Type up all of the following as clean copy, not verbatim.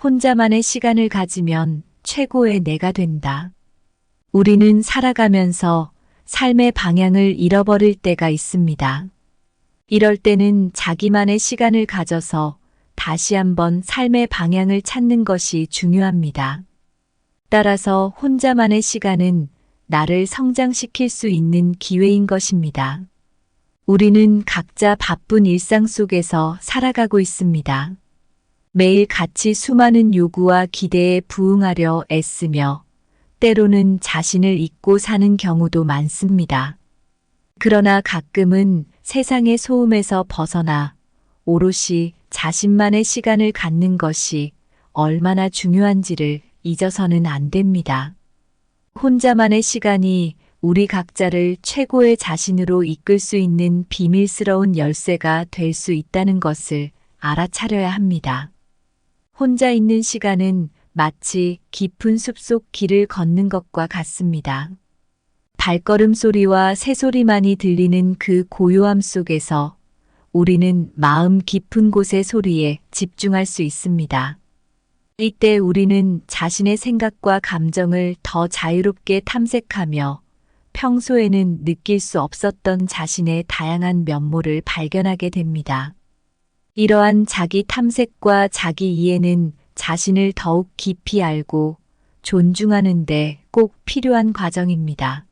혼자만의 시간을 가지면 최고의 내가 된다. 우리는 살아가면서 삶의 방향을 잃어버릴 때가 있습니다. 이럴 때는 자기만의 시간을 가져서 다시 한번 삶의 방향을 찾는 것이 중요합니다. 따라서 혼자만의 시간은 나를 성장시킬 수 있는 기회인 것입니다. 우리는 각자 바쁜 일상 속에서 살아가고 있습니다. 매일 같이 수많은 요구와 기대에 부응하려 애쓰며 때로는 자신을 잊고 사는 경우도 많습니다. 그러나 가끔은 세상의 소음에서 벗어나 오롯이 자신만의 시간을 갖는 것이 얼마나 중요한지를 잊어서는 안 됩니다. 혼자만의 시간이 우리 각자를 최고의 자신으로 이끌 수 있는 비밀스러운 열쇠가 될 수 있다는 것을 알아차려야 합니다. 혼자 있는 시간은 마치 깊은 숲속 길을 걷는 것과 같습니다. 발걸음 소리와 새소리만이 들리는 그 고요함 속에서 우리는 마음 깊은 곳의 소리에 집중할 수 있습니다. 이때 우리는 자신의 생각과 감정을 더 자유롭게 탐색하며 평소에는 느낄 수 없었던 자신의 다양한 면모를 발견하게 됩니다. 이러한 자기 탐색과 자기 이해는 자신을 더욱 깊이 알고 존중하는 데 꼭 필요한 과정입니다.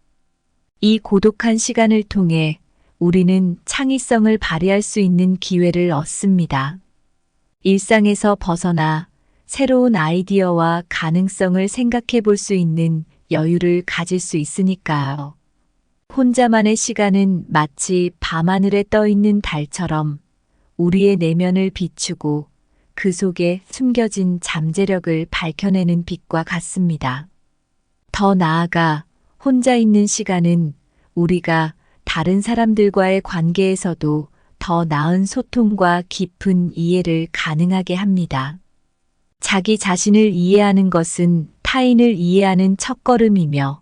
이 고독한 시간을 통해 우리는 창의성을 발휘할 수 있는 기회를 얻습니다. 일상에서 벗어나 새로운 아이디어와 가능성을 생각해 볼 수 있는 여유를 가질 수 있으니까요. 혼자만의 시간은 마치 밤하늘에 떠 있는 달처럼 우리의 내면을 비추고 그 속에 숨겨진 잠재력을 밝혀내는 빛과 같습니다. 더 나아가 혼자 있는 시간은 우리가 다른 사람들과의 관계에서도 더 나은 소통과 깊은 이해를 가능하게 합니다. 자기 자신을 이해하는 것은 타인을 이해하는 첫걸음이며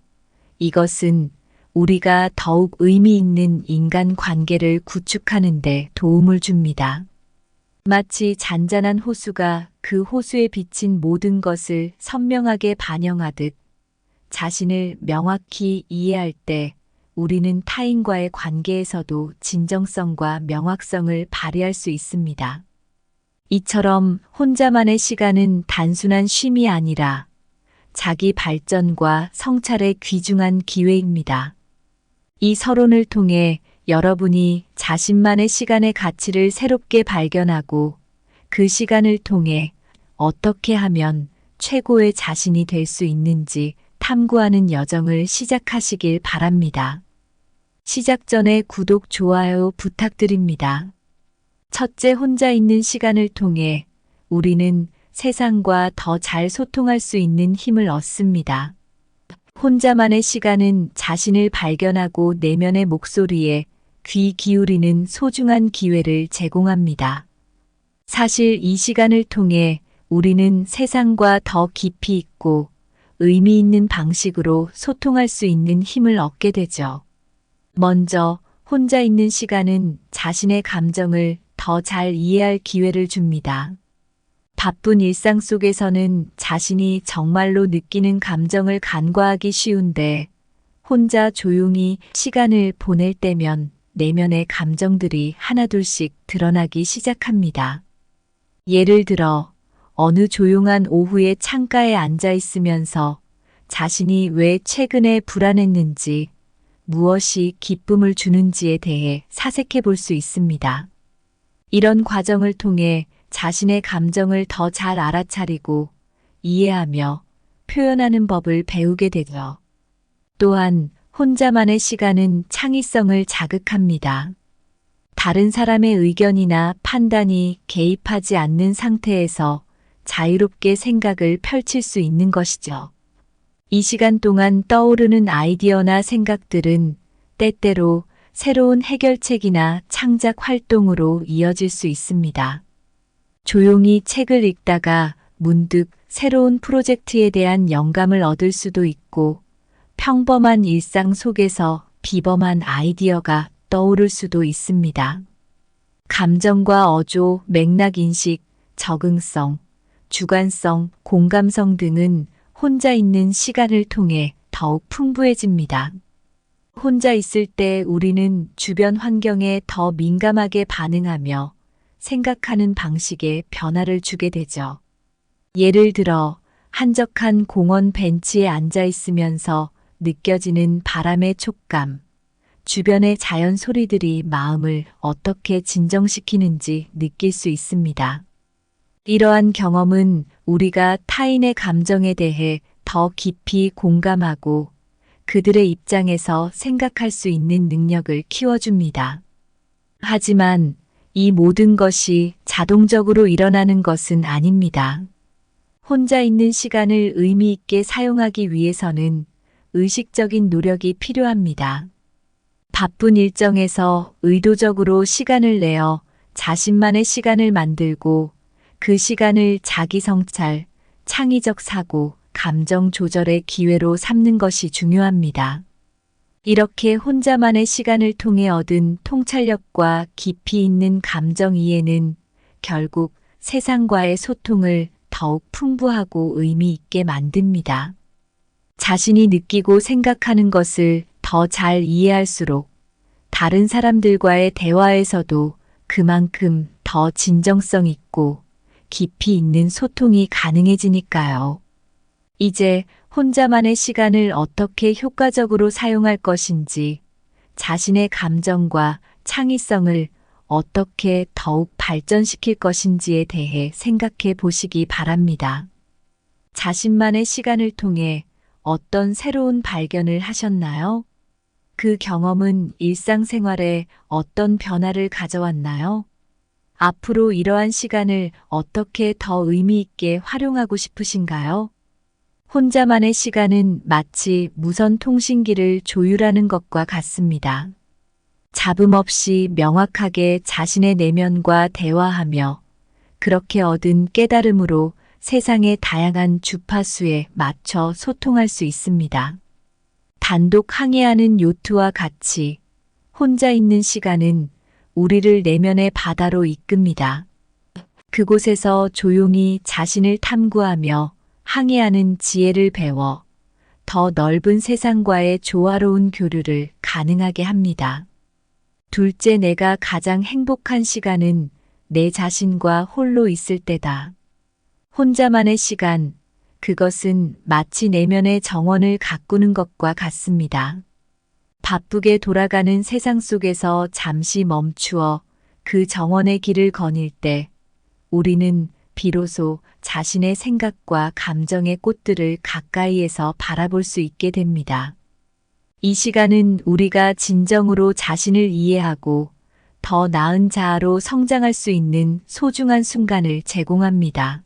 이것은 우리가 더욱 의미 있는 인간 관계를 구축하는 데 도움을 줍니다. 마치 잔잔한 호수가 그 호수에 비친 모든 것을 선명하게 반영하듯 자신을 명확히 이해할 때 우리는 타인과의 관계에서도 진정성과 명확성을 발휘할 수 있습니다. 이처럼 혼자만의 시간은 단순한 쉼이 아니라 자기 발전과 성찰의 귀중한 기회입니다. 이 서론을 통해 여러분이 자신만의 시간의 가치를 새롭게 발견하고 그 시간을 통해 어떻게 하면 최고의 자신이 될 수 있는지 탐구하는 여정을 시작하시길 바랍니다. 시작 전에 구독, 좋아요 부탁드립니다. 첫째, 혼자 있는 시간을 통해 우리는 세상과 더 잘 소통할 수 있는 힘을 얻습니다. 혼자만의 시간은 자신을 발견하고 내면의 목소리에 귀 기울이는 소중한 기회를 제공합니다. 사실 이 시간을 통해 우리는 세상과 더 깊이 있고 의미 있는 방식으로 소통할 수 있는 힘을 얻게 되죠. 먼저 혼자 있는 시간은 자신의 감정을 더 잘 이해할 기회를 줍니다. 바쁜 일상 속에서는 자신이 정말로 느끼는 감정을 간과하기 쉬운데 혼자 조용히 시간을 보낼 때면 내면의 감정들이 하나둘씩 드러나기 시작합니다. 예를 들어 어느 조용한 오후에 창가에 앉아 있으면서 자신이 왜 최근에 불안했는지 무엇이 기쁨을 주는지에 대해 사색해 볼 수 있습니다. 이런 과정을 통해 자신의 감정을 더 잘 알아차리고 이해하며 표현하는 법을 배우게 되죠. 또한 혼자만의 시간은 창의성을 자극합니다. 다른 사람의 의견이나 판단이 개입하지 않는 상태에서 자유롭게 생각을 펼칠 수 있는 것이죠. 이 시간 동안 떠오르는 아이디어나 생각들은 때때로 새로운 해결책이나 창작 활동으로 이어질 수 있습니다. 조용히 책을 읽다가 문득 새로운 프로젝트에 대한 영감을 얻을 수도 있고 평범한 일상 속에서 비범한 아이디어가 떠오를 수도 있습니다. 감정과 어조, 맥락 인식, 적응성, 주관성, 공감성 등은 혼자 있는 시간을 통해 더욱 풍부해집니다. 혼자 있을 때 우리는 주변 환경에 더 민감하게 반응하며 생각하는 방식에 변화를 주게 되죠. 예를 들어, 한적한 공원 벤치에 앉아 있으면서 느껴지는 바람의 촉감, 주변의 자연 소리들이 마음을 어떻게 진정시키는지 느낄 수 있습니다. 이러한 경험은 우리가 타인의 감정에 대해 더 깊이 공감하고 그들의 입장에서 생각할 수 있는 능력을 키워줍니다. 하지만 이 모든 것이 자동적으로 일어나는 것은 아닙니다. 혼자 있는 시간을 의미 있게 사용하기 위해서는 의식적인 노력이 필요합니다. 바쁜 일정에서 의도적으로 시간을 내어 자신만의 시간을 만들고 그 시간을 자기 성찰, 창의적 사고, 감정 조절의 기회로 삼는 것이 중요합니다. 이렇게 혼자만의 시간을 통해 얻은 통찰력과 깊이 있는 감정 이해는 결국 세상과의 소통을 더욱 풍부하고 의미 있게 만듭니다. 자신이 느끼고 생각하는 것을 더 잘 이해할수록 다른 사람들과의 대화에서도 그만큼 더 진정성 있고 깊이 있는 소통이 가능해지니까요. 이제 혼자만의 시간을 어떻게 효과적으로 사용할 것인지, 자신의 감정과 창의성을 어떻게 더욱 발전시킬 것인지에 대해 생각해 보시기 바랍니다. 자신만의 시간을 통해 어떤 새로운 발견을 하셨나요? 그 경험은 일상생활에 어떤 변화를 가져왔나요? 앞으로 이러한 시간을 어떻게 더 의미 있게 활용하고 싶으신가요? 혼자만의 시간은 마치 무선 통신기를 조율하는 것과 같습니다. 잡음 없이 명확하게 자신의 내면과 대화하며 그렇게 얻은 깨달음으로 세상의 다양한 주파수에 맞춰 소통할 수 있습니다. 단독 항해하는 요트와 같이 혼자 있는 시간은 우리를 내면의 바다로 이끕니다. 그곳에서 조용히 자신을 탐구하며 항해하는 지혜를 배워 더 넓은 세상과의 조화로운 교류를 가능하게 합니다. 둘째, 내가 가장 행복한 시간은 내 자신과 홀로 있을 때다. 혼자만의 시간, 그것은 마치 내면의 정원을 가꾸는 것과 같습니다. 바쁘게 돌아가는 세상 속에서 잠시 멈추어 그 정원의 길을 거닐 때 우리는 비로소 자신의 생각과 감정의 꽃들을 가까이에서 바라볼 수 있게 됩니다. 이 시간은 우리가 진정으로 자신을 이해하고 더 나은 자아로 성장할 수 있는 소중한 순간을 제공합니다.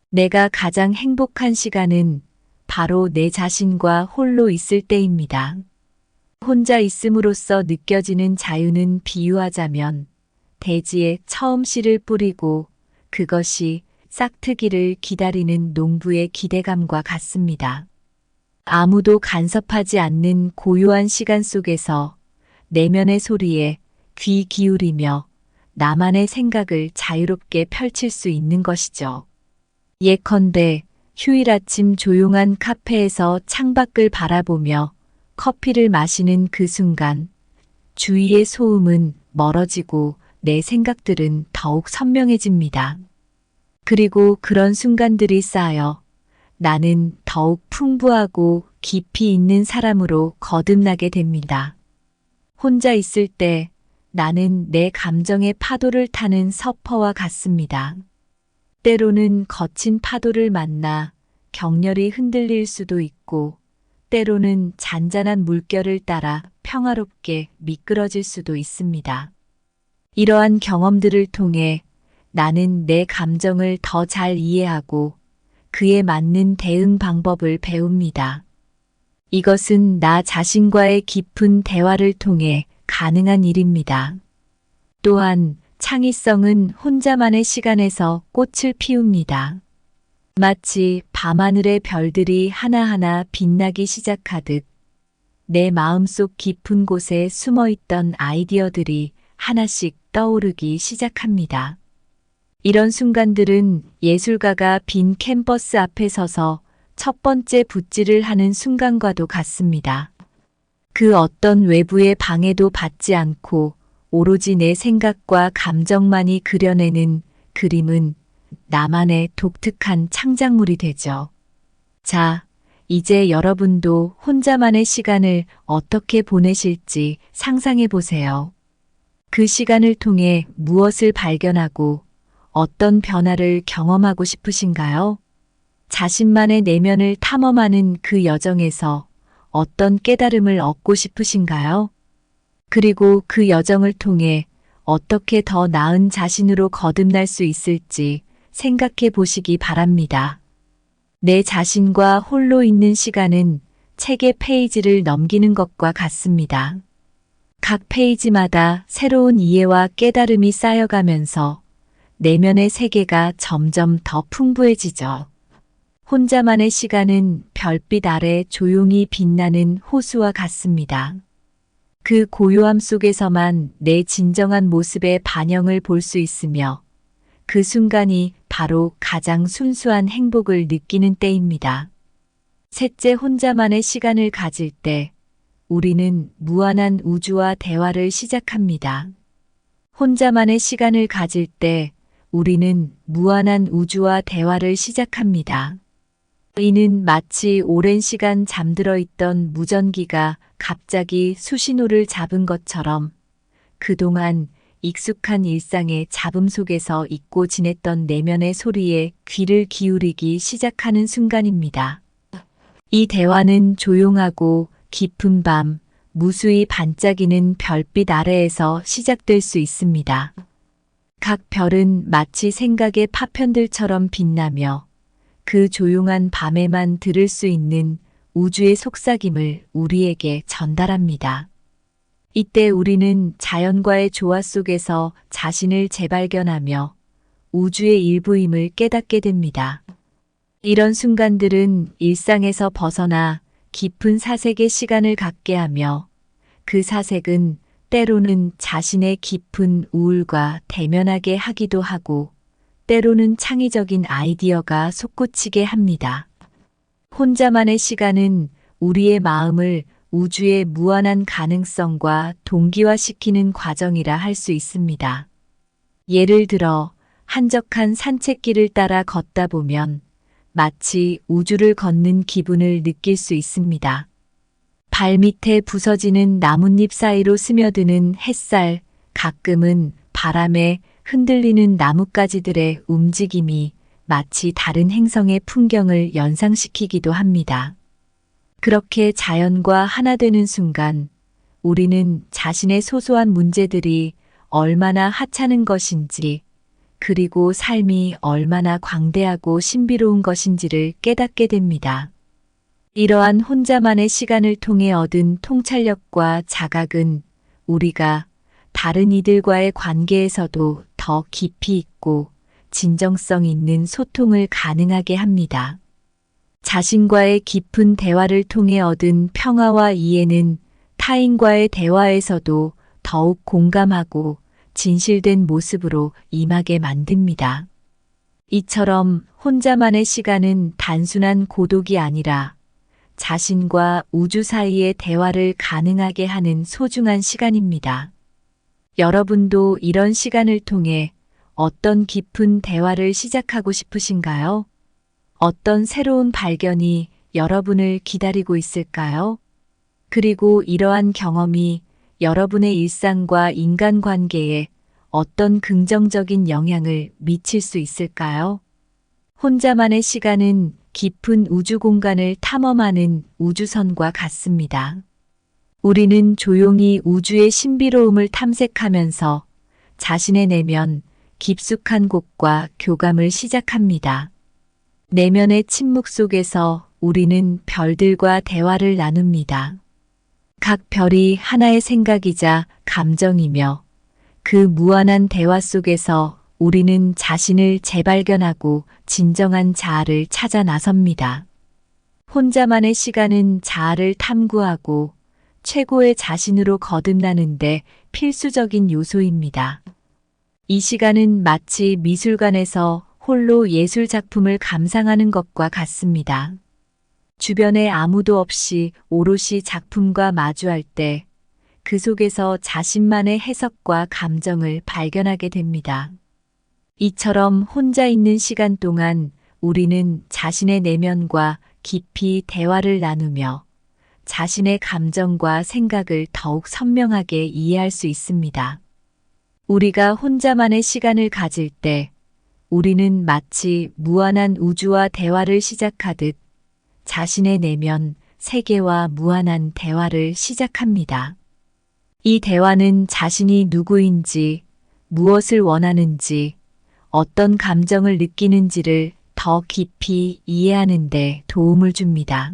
내가 가장 행복한 시간은 바로 내 자신과 홀로 있을 때입니다. 혼자 있음으로써 느껴지는 자유는 비유하자면 대지에 처음 씨를 뿌리고 그것이 싹트기를 기다리는 농부의 기대감과 같습니다. 아무도 간섭하지 않는 고요한 시간 속에서 내면의 소리에 귀 기울이며 나만의 생각을 자유롭게 펼칠 수 있는 것이죠. 예컨대 휴일 아침 조용한 카페에서 창밖을 바라보며 커피를 마시는 그 순간 주위의 소음은 멀어지고 내 생각들은 더욱 선명해집니다. 그리고 그런 순간들이 쌓여 나는 더욱 풍부하고 깊이 있는 사람으로 거듭나게 됩니다. 혼자 있을 때 나는 내 감정의 파도를 타는 서퍼와 같습니다. 때로는 거친 파도를 만나 격렬히 흔들릴 수도 있고 때로는 잔잔한 물결을 따라 평화롭게 미끄러질 수도 있습니다. 이러한 경험들을 통해 나는 내 감정을 더 잘 이해하고 그에 맞는 대응 방법을 배웁니다. 이것은 나 자신과의 깊은 대화를 통해 가능한 일입니다. 또한 창의성은 혼자만의 시간에서 꽃을 피웁니다. 마치 밤하늘의 별들이 하나하나 빛나기 시작하듯 내 마음속 깊은 곳에 숨어있던 아이디어들이 하나씩 떠오르기 시작합니다. 이런 순간들은 예술가가 빈 캔버스 앞에 서서 첫 번째 붓질을 하는 순간과도 같습니다. 그 어떤 외부의 방해도 받지 않고 오로지 내 생각과 감정만이 그려내는 그림은 나만의 독특한 창작물이 되죠. 자, 이제 여러분도 혼자만의 시간을 어떻게 보내실지 상상해 보세요. 그 시간을 통해 무엇을 발견하고 어떤 변화를 경험하고 싶으신가요? 자신만의 내면을 탐험하는 그 여정에서 어떤 깨달음을 얻고 싶으신가요? 그리고 그 여정을 통해 어떻게 더 나은 자신으로 거듭날 수 있을지 생각해 보시기 바랍니다. 내 자신과 홀로 있는 시간은 책의 페이지를 넘기는 것과 같습니다. 각 페이지마다 새로운 이해와 깨달음이 쌓여가면서 내면의 세계가 점점 더 풍부해지죠. 혼자만의 시간은 별빛 아래 조용히 빛나는 호수와 같습니다. 그 고요함 속에서만 내 진정한 모습의 반영을 볼 수 있으며 그 순간이 바로 가장 순수한 행복을 느끼는 때입니다. 셋째, 혼자만의 시간을 가질 때 우리는 무한한 우주와 대화를 시작합니다. 혼자만의 시간을 가질 때 우리는 무한한 우주와 대화를 시작합니다. 이는 마치 오랜 시간 잠들어 있던 무전기가 갑자기 수신호를 잡은 것처럼 그동안 익숙한 일상의 잡음 속에서 잊고 지냈던 내면의 소리에 귀를 기울이기 시작하는 순간입니다. 이 대화는 조용하고 깊은 밤, 무수히 반짝이는 별빛 아래에서 시작될 수 있습니다. 각 별은 마치 생각의 파편들처럼 빛나며 그 조용한 밤에만 들을 수 있는 우주의 속삭임을 우리에게 전달합니다. 이때 우리는 자연과의 조화 속에서 자신을 재발견하며 우주의 일부임을 깨닫게 됩니다. 이런 순간들은 일상에서 벗어나 깊은 사색의 시간을 갖게 하며 그 사색은 때로는 자신의 깊은 우울과 대면하게 하기도 하고 때로는 창의적인 아이디어가 솟구치게 합니다. 혼자만의 시간은 우리의 마음을 우주의 무한한 가능성과 동기화시키는 과정이라 할 수 있습니다. 예를 들어 한적한 산책길을 따라 걷다 보면 마치 우주를 걷는 기분을 느낄 수 있습니다. 발밑에 부서지는 나뭇잎 사이로 스며드는 햇살, 가끔은 바람에 흔들리는 나뭇가지들의 움직임이 마치 다른 행성의 풍경을 연상시키기도 합니다. 그렇게 자연과 하나 되는 순간 우리는 자신의 소소한 문제들이 얼마나 하찮은 것인지 그리고 삶이 얼마나 광대하고 신비로운 것인지를 깨닫게 됩니다. 이러한 혼자만의 시간을 통해 얻은 통찰력과 자각은 우리가 다른 이들과의 관계에서도 더 깊이 있고 진정성 있는 소통을 가능하게 합니다. 자신과의 깊은 대화를 통해 얻은 평화와 이해는 타인과의 대화에서도 더욱 공감하고 진실된 모습으로 임하게 만듭니다. 이처럼 혼자만의 시간은 단순한 고독이 아니라 자신과 우주 사이의 대화를 가능하게 하는 소중한 시간입니다. 여러분도 이런 시간을 통해 어떤 깊은 대화를 시작하고 싶으신가요? 어떤 새로운 발견이 여러분을 기다리고 있을까요? 그리고 이러한 경험이 여러분의 일상과 인간관계에 어떤 긍정적인 영향을 미칠 수 있을까요? 혼자만의 시간은 깊은 우주 공간을 탐험하는 우주선과 같습니다. 우리는 조용히 우주의 신비로움을 탐색하면서 자신의 내면 깊숙한 곳과 교감을 시작합니다. 내면의 침묵 속에서 우리는 별들과 대화를 나눕니다. 각 별이 하나의 생각이자 감정이며 그 무한한 대화 속에서 우리는 자신을 재발견하고 진정한 자아를 찾아 나섭니다. 혼자만의 시간은 자아를 탐구하고 최고의 자신으로 거듭나는데 필수적인 요소입니다. 이 시간은 마치 미술관에서 홀로 예술 작품을 감상하는 것과 같습니다. 주변에 아무도 없이 오롯이 작품과 마주할 때 그 속에서 자신만의 해석과 감정을 발견하게 됩니다. 이처럼 혼자 있는 시간 동안 우리는 자신의 내면과 깊이 대화를 나누며 자신의 감정과 생각을 더욱 선명하게 이해할 수 있습니다. 우리가 혼자만의 시간을 가질 때 우리는 마치 무한한 우주와 대화를 시작하듯 자신의 내면, 세계와 무한한 대화를 시작합니다. 이 대화는 자신이 누구인지, 무엇을 원하는지, 어떤 감정을 느끼는지를 더 깊이 이해하는 데 도움을 줍니다.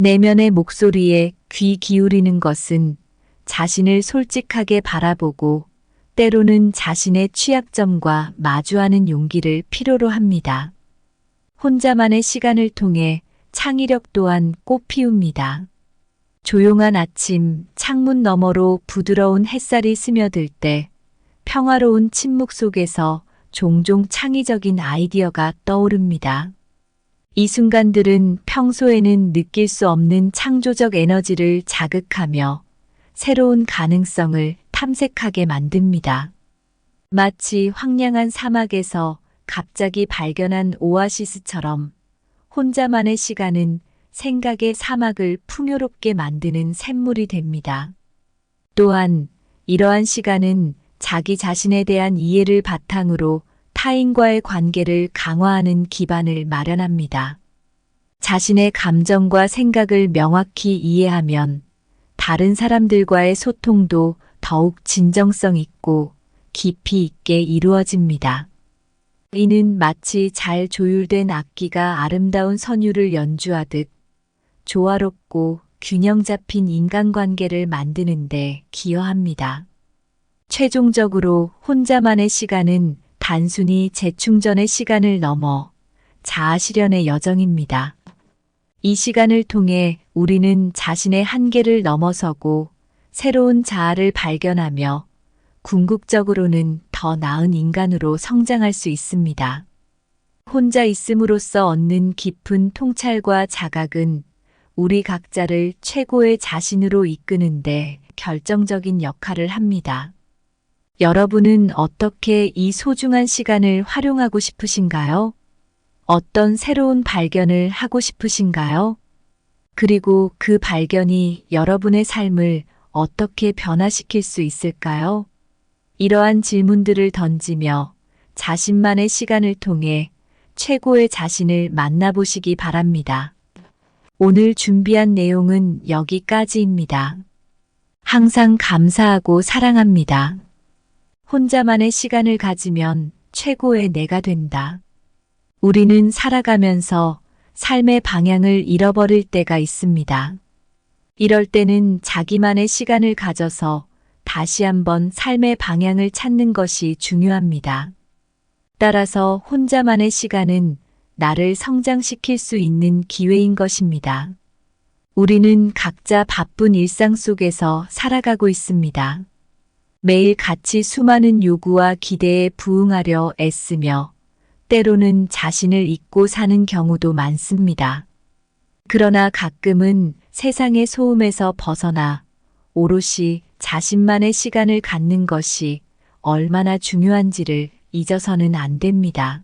내면의 목소리에 귀 기울이는 것은 자신을 솔직하게 바라보고 때로는 자신의 취약점과 마주하는 용기를 필요로 합니다. 혼자만의 시간을 통해 창의력 또한 꽃피웁니다. 조용한 아침, 창문 너머로 부드러운 햇살이 스며들 때 평화로운 침묵 속에서 종종 창의적인 아이디어가 떠오릅니다. 이 순간들은 평소에는 느낄 수 없는 창조적 에너지를 자극하며 새로운 가능성을 탐색하게 만듭니다. 마치 황량한 사막에서 갑자기 발견한 오아시스처럼 혼자만의 시간은 생각의 사막을 풍요롭게 만드는 샘물이 됩니다. 또한 이러한 시간은 자기 자신에 대한 이해를 바탕으로 타인과의 관계를 강화하는 기반을 마련합니다. 자신의 감정과 생각을 명확히 이해하면 다른 사람들과의 소통도 더욱 진정성 있고 깊이 있게 이루어집니다. 이는 마치 잘 조율된 악기가 아름다운 선율을 연주하듯 조화롭고 균형 잡힌 인간관계를 만드는데 기여합니다. 최종적으로 혼자만의 시간은 단순히 재충전의 시간을 넘어 자아 실현의 여정입니다. 이 시간을 통해 우리는 자신의 한계를 넘어서고 새로운 자아를 발견하며 궁극적으로는 더 나은 인간으로 성장할 수 있습니다. 혼자 있음으로써 얻는 깊은 통찰과 자각은 우리 각자를 최고의 자신으로 이끄는데 결정적인 역할을 합니다. 여러분은 어떻게 이 소중한 시간을 활용하고 싶으신가요? 어떤 새로운 발견을 하고 싶으신가요? 그리고 그 발견이 여러분의 삶을 어떻게 변화시킬 수 있을까요? 이러한 질문들을 던지며 자신만의 시간을 통해 최고의 자신을 만나보시기 바랍니다. 오늘 준비한 내용은 여기까지입니다. 항상 감사하고 사랑합니다. 혼자만의 시간을 가지면 최고의 내가 된다. 우리는 살아가면서 삶의 방향을 잃어버릴 때가 있습니다. 이럴 때는 자기만의 시간을 가져서 다시 한번 삶의 방향을 찾는 것이 중요합니다. 따라서 혼자만의 시간은 나를 성장시킬 수 있는 기회인 것입니다. 우리는 각자 바쁜 일상 속에서 살아가고 있습니다. 매일 같이 수많은 요구와 기대에 부응하려 애쓰며 때로는 자신을 잊고 사는 경우도 많습니다. 그러나 가끔은 세상의 소음에서 벗어나 오롯이 자신만의 시간을 갖는 것이 얼마나 중요한지를 잊어서는 안 됩니다.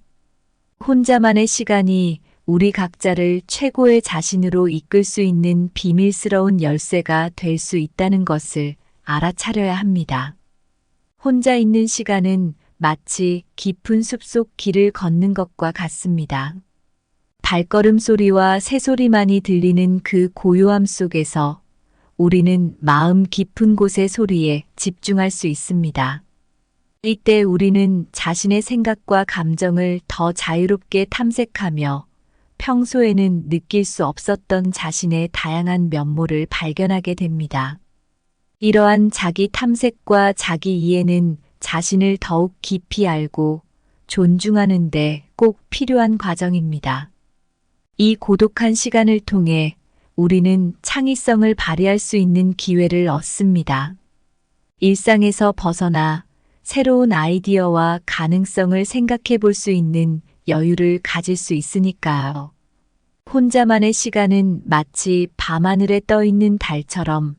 혼자만의 시간이 우리 각자를 최고의 자신으로 이끌 수 있는 비밀스러운 열쇠가 될 수 있다는 것을 알아차려야 합니다. 혼자 있는 시간은 마치 깊은 숲속 길을 걷는 것과 같습니다. 발걸음 소리와 새소리만이 들리는 그 고요함 속에서 우리는 마음 깊은 곳의 소리에 집중할 수 있습니다. 이때 우리는 자신의 생각과 감정을 더 자유롭게 탐색하며 평소에는 느낄 수 없었던 자신의 다양한 면모를 발견하게 됩니다. 이러한 자기 탐색과 자기 이해는 자신을 더욱 깊이 알고 존중하는 데 꼭 필요한 과정입니다. 이 고독한 시간을 통해 우리는 창의성을 발휘할 수 있는 기회를 얻습니다. 일상에서 벗어나 새로운 아이디어와 가능성을 생각해 볼 수 있는 여유를 가질 수 있으니까요. 혼자만의 시간은 마치 밤하늘에 떠 있는 달처럼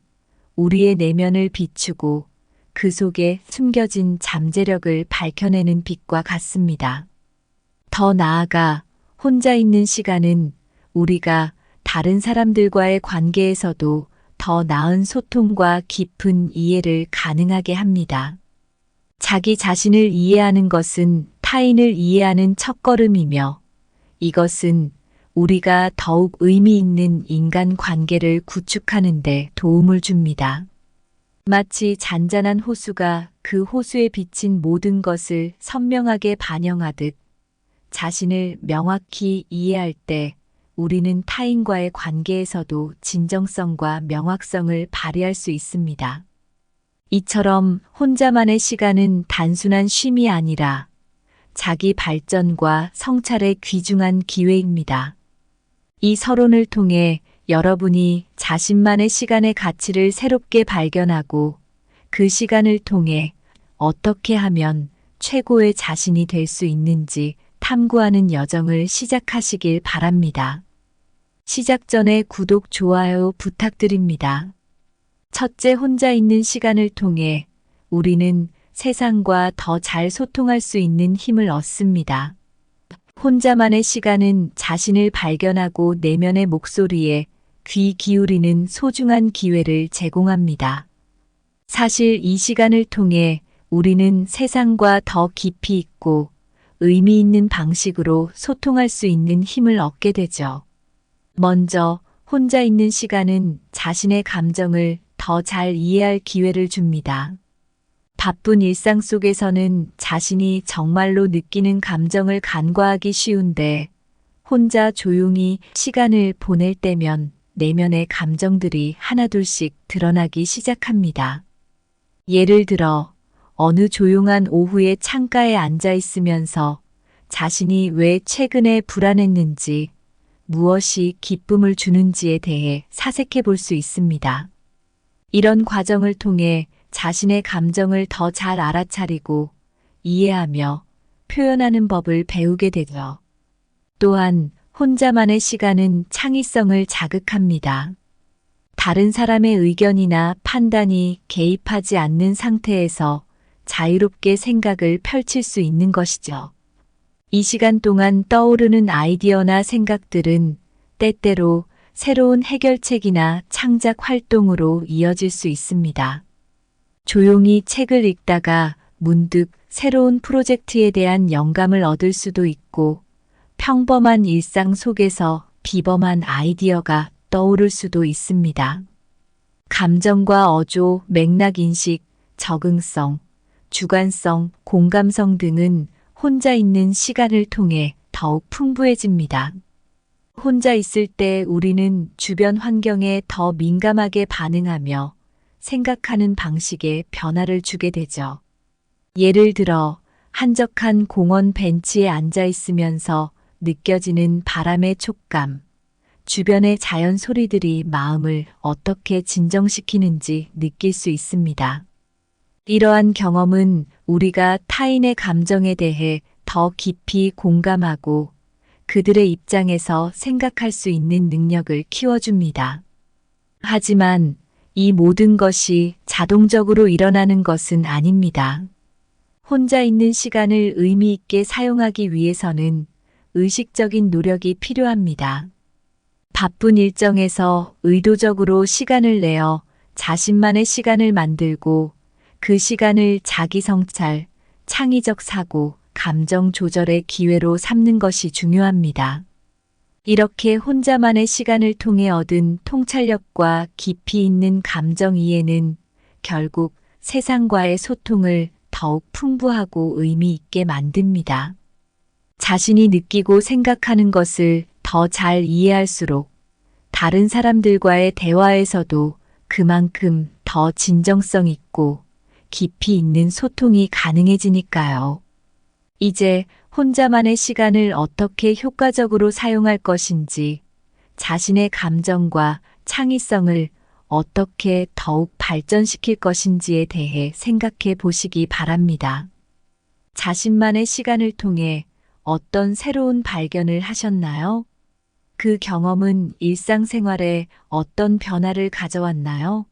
우리의 내면을 비추고 그 속에 숨겨진 잠재력을 밝혀내는 빛과 같습니다. 더 나아가 혼자 있는 시간은 우리가 다른 사람들과의 관계에서도 더 나은 소통과 깊은 이해를 가능하게 합니다. 자기 자신을 이해하는 것은 타인을 이해하는 첫걸음이며 이것은 우리가 더욱 의미 있는 인간 관계를 구축하는 데 도움을 줍니다. 마치 잔잔한 호수가 그 호수에 비친 모든 것을 선명하게 반영하듯 자신을 명확히 이해할 때 우리는 타인과의 관계에서도 진정성과 명확성을 발휘할 수 있습니다. 이처럼 혼자만의 시간은 단순한 쉼이 아니라 자기 발전과 성찰의 귀중한 기회입니다. 이 서론을 통해 여러분이 자신만의 시간의 가치를 새롭게 발견하고 그 시간을 통해 어떻게 하면 최고의 자신이 될 수 있는지 탐구하는 여정을 시작하시길 바랍니다. 시작 전에 구독, 좋아요 부탁드립니다. 첫째, 혼자 있는 시간을 통해 우리는 세상과 더 잘 소통할 수 있는 힘을 얻습니다. 혼자만의 시간은 자신을 발견하고 내면의 목소리에 귀 기울이는 소중한 기회를 제공합니다. 사실 이 시간을 통해 우리는 세상과 더 깊이 있고 의미 있는 방식으로 소통할 수 있는 힘을 얻게 되죠. 먼저 혼자 있는 시간은 자신의 감정을 더 잘 이해할 기회를 줍니다. 바쁜 일상 속에서는 자신이 정말로 느끼는 감정을 간과하기 쉬운데 혼자 조용히 시간을 보낼 때면 내면의 감정들이 하나둘씩 드러나기 시작합니다. 예를 들어 어느 조용한 오후에 창가에 앉아 있으면서 자신이 왜 최근에 불안했는지, 무엇이 기쁨을 주는지에 대해 사색해 볼 수 있습니다. 이런 과정을 통해 자신의 감정을 더 잘 알아차리고 이해하며 표현하는 법을 배우게 되죠. 또한 혼자만의 시간은 창의성을 자극합니다. 다른 사람의 의견이나 판단이 개입하지 않는 상태에서 자유롭게 생각을 펼칠 수 있는 것이죠. 이 시간 동안 떠오르는 아이디어나 생각들은 때때로 새로운 해결책이나 창작 활동으로 이어질 수 있습니다. 조용히 책을 읽다가 문득 새로운 프로젝트에 대한 영감을 얻을 수도 있고 평범한 일상 속에서 비범한 아이디어가 떠오를 수도 있습니다. 감정과 어조, 맥락 인식, 적응성, 주관성, 공감성 등은 혼자 있는 시간을 통해 더욱 풍부해집니다. 혼자 있을 때 우리는 주변 환경에 더 민감하게 반응하며 생각하는 방식에 변화를 주게 되죠. 예를 들어 한적한 공원 벤치에 앉아 있으면서 느껴지는 바람의 촉감, 주변의 자연 소리들이 마음을 어떻게 진정시키는지 느낄 수 있습니다. 이러한 경험은 우리가 타인의 감정에 대해 더 깊이 공감하고 그들의 입장에서 생각할 수 있는 능력을 키워줍니다. 하지만 이 모든 것이 자동적으로 일어나는 것은 아닙니다. 혼자 있는 시간을 의미 있게 사용하기 위해서는 의식적인 노력이 필요합니다. 바쁜 일정에서 의도적으로 시간을 내어 자신만의 시간을 만들고 그 시간을 자기 성찰, 창의적 사고, 감정 조절의 기회로 삼는 것이 중요합니다. 이렇게 혼자만의 시간을 통해 얻은 통찰력과 깊이 있는 감정 이해는 결국 세상과의 소통을 더욱 풍부하고 의미 있게 만듭니다. 자신이 느끼고 생각하는 것을 더 잘 이해할수록 다른 사람들과의 대화에서도 그만큼 더 진정성 있고 깊이 있는 소통이 가능해지니까요. 이제 혼자만의 시간을 어떻게 효과적으로 사용할 것인지, 자신의 감정과 창의성을 어떻게 더욱 발전시킬 것인지에 대해 생각해 보시기 바랍니다. 자신만의 시간을 통해 어떤 새로운 발견을 하셨나요? 그 경험은 일상생활에 어떤 변화를 가져왔나요?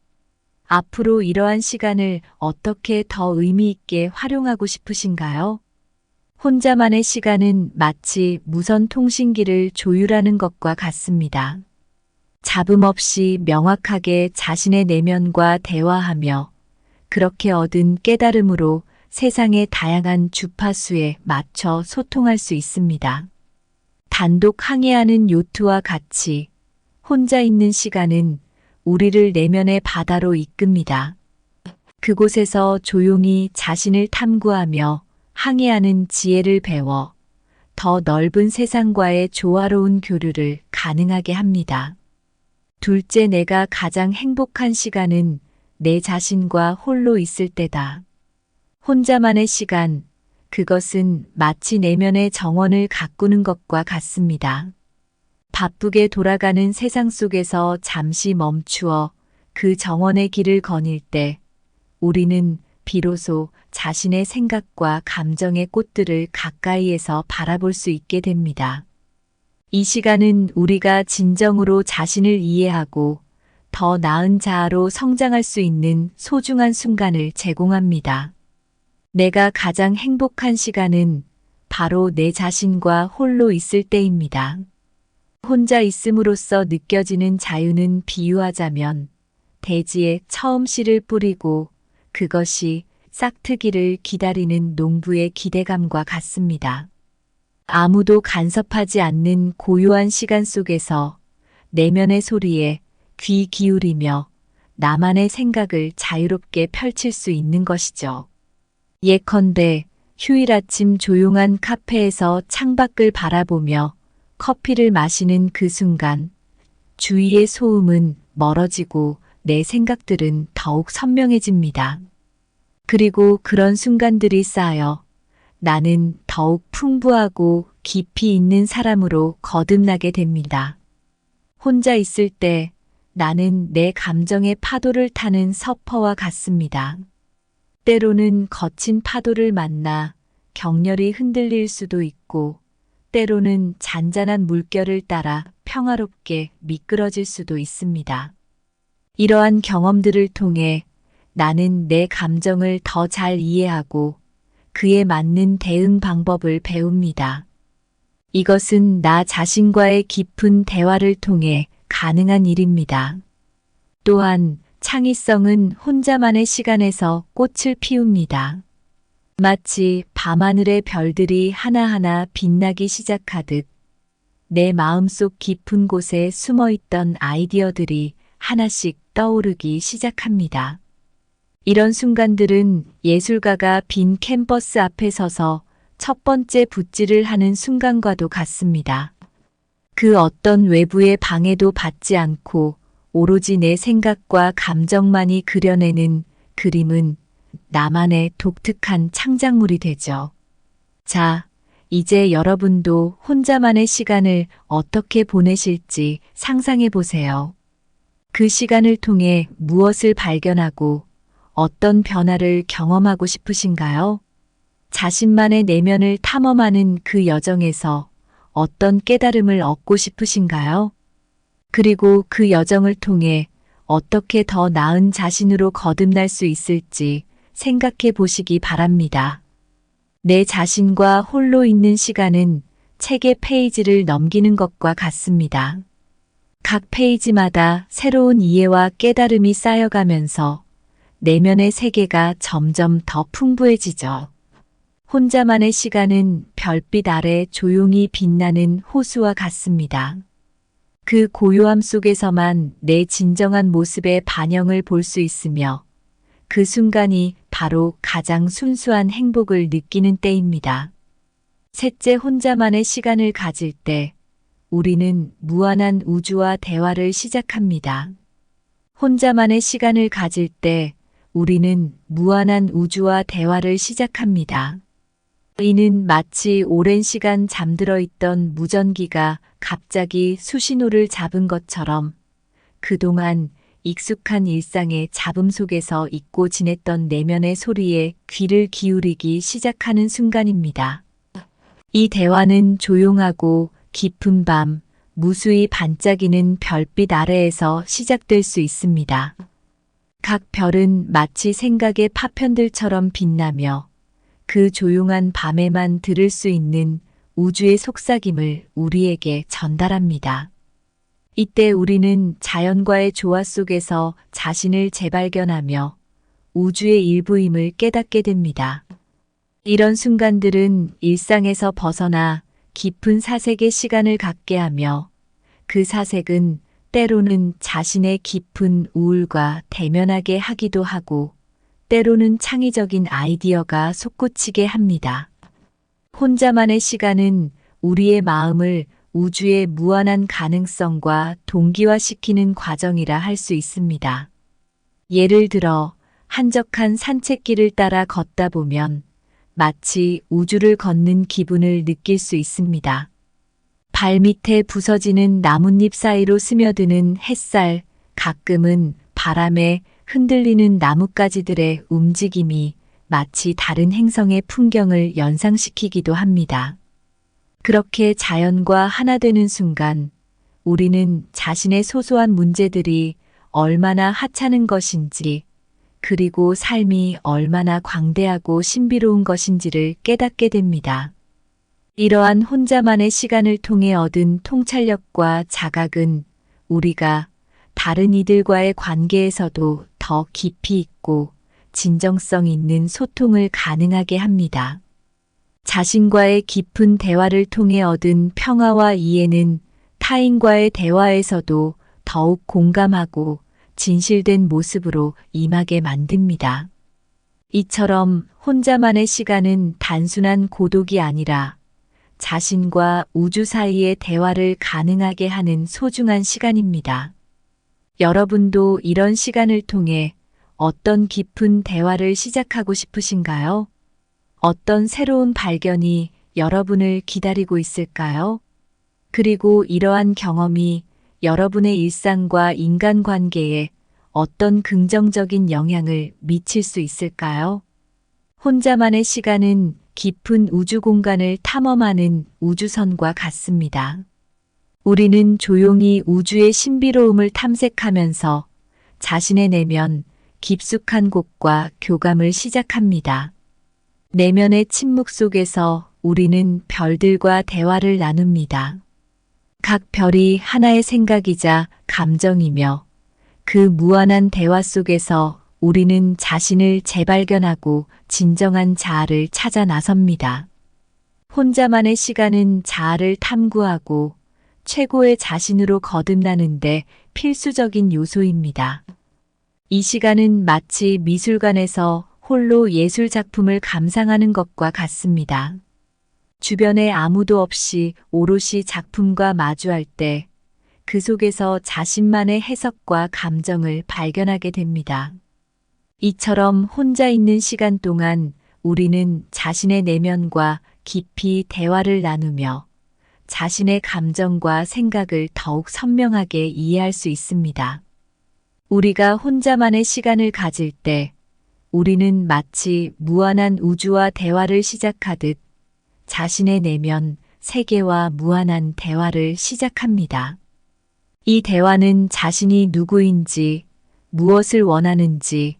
앞으로 이러한 시간을 어떻게 더 의미 있게 활용하고 싶으신가요? 혼자만의 시간은 마치 무선 통신기를 조율하는 것과 같습니다. 잡음 없이 명확하게 자신의 내면과 대화하며 그렇게 얻은 깨달음으로 세상의 다양한 주파수에 맞춰 소통할 수 있습니다. 단독 항해하는 요트와 같이 혼자 있는 시간은 우리를 내면의 바다로 이끕니다. 그곳에서 조용히 자신을 탐구하며 항해하는 지혜를 배워 더 넓은 세상과의 조화로운 교류를 가능하게 합니다. 둘째, 내가 가장 행복한 시간은 내 자신과 홀로 있을 때다. 혼자만의 시간, 그것은 마치 내면의 정원을 가꾸는 것과 같습니다. 바쁘게 돌아가는 세상 속에서 잠시 멈추어 그 정원의 길을 거닐 때 우리는 비로소 자신의 생각과 감정의 꽃들을 가까이에서 바라볼 수 있게 됩니다. 이 시간은 우리가 진정으로 자신을 이해하고 더 나은 자아로 성장할 수 있는 소중한 순간을 제공합니다. 내가 가장 행복한 시간은 바로 내 자신과 홀로 있을 때입니다. 혼자 있음으로써 느껴지는 자유는 비유하자면 대지에 처음 씨를 뿌리고 그것이 싹트기를 기다리는 농부의 기대감과 같습니다. 아무도 간섭하지 않는 고요한 시간 속에서 내면의 소리에 귀 기울이며 나만의 생각을 자유롭게 펼칠 수 있는 것이죠. 예컨대 휴일 아침 조용한 카페에서 창밖을 바라보며 커피를 마시는 그 순간 주위의 소음은 멀어지고 내 생각들은 더욱 선명해집니다. 그리고 그런 순간들이 쌓여 나는 더욱 풍부하고 깊이 있는 사람으로 거듭나게 됩니다. 혼자 있을 때 나는 내 감정의 파도를 타는 서퍼와 같습니다. 때로는 거친 파도를 만나 격렬히 흔들릴 수도 있고 때로는 잔잔한 물결을 따라 평화롭게 미끄러질 수도 있습니다. 이러한 경험들을 통해 나는 내 감정을 더 잘 이해하고 그에 맞는 대응 방법을 배웁니다. 이것은 나 자신과의 깊은 대화를 통해 가능한 일입니다. 또한 창의성은 혼자만의 시간에서 꽃을 피웁니다. 마치 밤하늘의 별들이 하나하나 빛나기 시작하듯 내 마음속 깊은 곳에 숨어있던 아이디어들이 하나씩 떠오르기 시작합니다. 이런 순간들은 예술가가 빈 캔버스 앞에 서서 첫 번째 붓질을 하는 순간과도 같습니다. 그 어떤 외부의 방해도 받지 않고 오로지 내 생각과 감정만이 그려내는 그림은 나만의 독특한 창작물이 되죠. 자, 이제 여러분도 혼자만의 시간을 어떻게 보내실지 상상해 보세요. 그 시간을 통해 무엇을 발견하고 어떤 변화를 경험하고 싶으신가요? 자신만의 내면을 탐험하는 그 여정에서 어떤 깨달음을 얻고 싶으신가요? 그리고 그 여정을 통해 어떻게 더 나은 자신으로 거듭날 수 있을지 생각해 보시기 바랍니다. 내 자신과 홀로 있는 시간은 책의 페이지를 넘기는 것과 같습니다. 각 페이지마다 새로운 이해와 깨달음이 쌓여가면서 내면의 세계가 점점 더 풍부해지죠. 혼자만의 시간은 별빛 아래 조용히 빛나는 호수와 같습니다. 그 고요함 속에서만 내 진정한 모습의 반영을 볼 수 있으며 그 순간이 바로 가장 순수한 행복을 느끼는 때입니다. 셋째, 혼자만의 시간을 가질 때 우리는 무한한 우주와 대화를 시작합니다. 혼자만의 시간을 가질 때 우리는 무한한 우주와 대화를 시작합니다. 이는 마치 오랜 시간 잠들어 있던 무전기가 갑자기 수신호를 잡은 것처럼 그동안 익숙한 일상의 잡음 속에서 잊고 지냈던 내면의 소리에 귀를 기울이기 시작하는 순간입니다. 이 대화는 조용하고 깊은 밤, 무수히 반짝이는 별빛 아래에서 시작될 수 있습니다. 각 별은 마치 생각의 파편들처럼 빛나며 그 조용한 밤에만 들을 수 있는 우주의 속삭임을 우리에게 전달합니다. 이때 우리는 자연과의 조화 속에서 자신을 재발견하며 우주의 일부임을 깨닫게 됩니다. 이런 순간들은 일상에서 벗어나 깊은 사색의 시간을 갖게 하며 그 사색은 때로는 자신의 깊은 우울과 대면하게 하기도 하고 때로는 창의적인 아이디어가 솟구치게 합니다. 혼자만의 시간은 우리의 마음을 우주의 무한한 가능성과 동기화시키는 과정이라 할 수 있습니다. 예를 들어 한적한 산책길을 따라 걷다 보면 마치 우주를 걷는 기분을 느낄 수 있습니다. 발밑에 부서지는 나뭇잎 사이로 스며드는 햇살, 가끔은 바람에 흔들리는 나뭇가지들의 움직임이 마치 다른 행성의 풍경을 연상시키기도 합니다. 그렇게 자연과 하나 되는 순간 우리는 자신의 소소한 문제들이 얼마나 하찮은 것인지 그리고 삶이 얼마나 광대하고 신비로운 것인지를 깨닫게 됩니다. 이러한 혼자만의 시간을 통해 얻은 통찰력과 자각은 우리가 다른 이들과의 관계에서도 더 깊이 있고 진정성 있는 소통을 가능하게 합니다. 자신과의 깊은 대화를 통해 얻은 평화와 이해는 타인과의 대화에서도 더욱 공감하고 진실된 모습으로 임하게 만듭니다. 이처럼 혼자만의 시간은 단순한 고독이 아니라 자신과 우주 사이의 대화를 가능하게 하는 소중한 시간입니다. 여러분도 이런 시간을 통해 어떤 깊은 대화를 시작하고 싶으신가요? 어떤 새로운 발견이 여러분을 기다리고 있을까요? 그리고 이러한 경험이 여러분의 일상과 인간관계에 어떤 긍정적인 영향을 미칠 수 있을까요? 혼자만의 시간은 깊은 우주 공간을 탐험하는 우주선과 같습니다. 우리는 조용히 우주의 신비로움을 탐색하면서 자신의 내면 깊숙한 곳과 교감을 시작합니다. 내면의 침묵 속에서 우리는 별들과 대화를 나눕니다. 각 별이 하나의 생각이자 감정이며 그 무한한 대화 속에서 우리는 자신을 재발견하고 진정한 자아를 찾아 나섭니다. 혼자만의 시간은 자아를 탐구하고 최고의 자신으로 거듭나는데 필수적인 요소입니다. 이 시간은 마치 미술관에서 홀로 예술 작품을 감상하는 것과 같습니다. 주변에 아무도 없이 오롯이 작품과 마주할 때 그 속에서 자신만의 해석과 감정을 발견하게 됩니다. 이처럼 혼자 있는 시간 동안 우리는 자신의 내면과 깊이 대화를 나누며 자신의 감정과 생각을 더욱 선명하게 이해할 수 있습니다. 우리가 혼자만의 시간을 가질 때 우리는 마치 무한한 우주와 대화를 시작하듯 자신의 내면, 세계와 무한한 대화를 시작합니다. 이 대화는 자신이 누구인지, 무엇을 원하는지,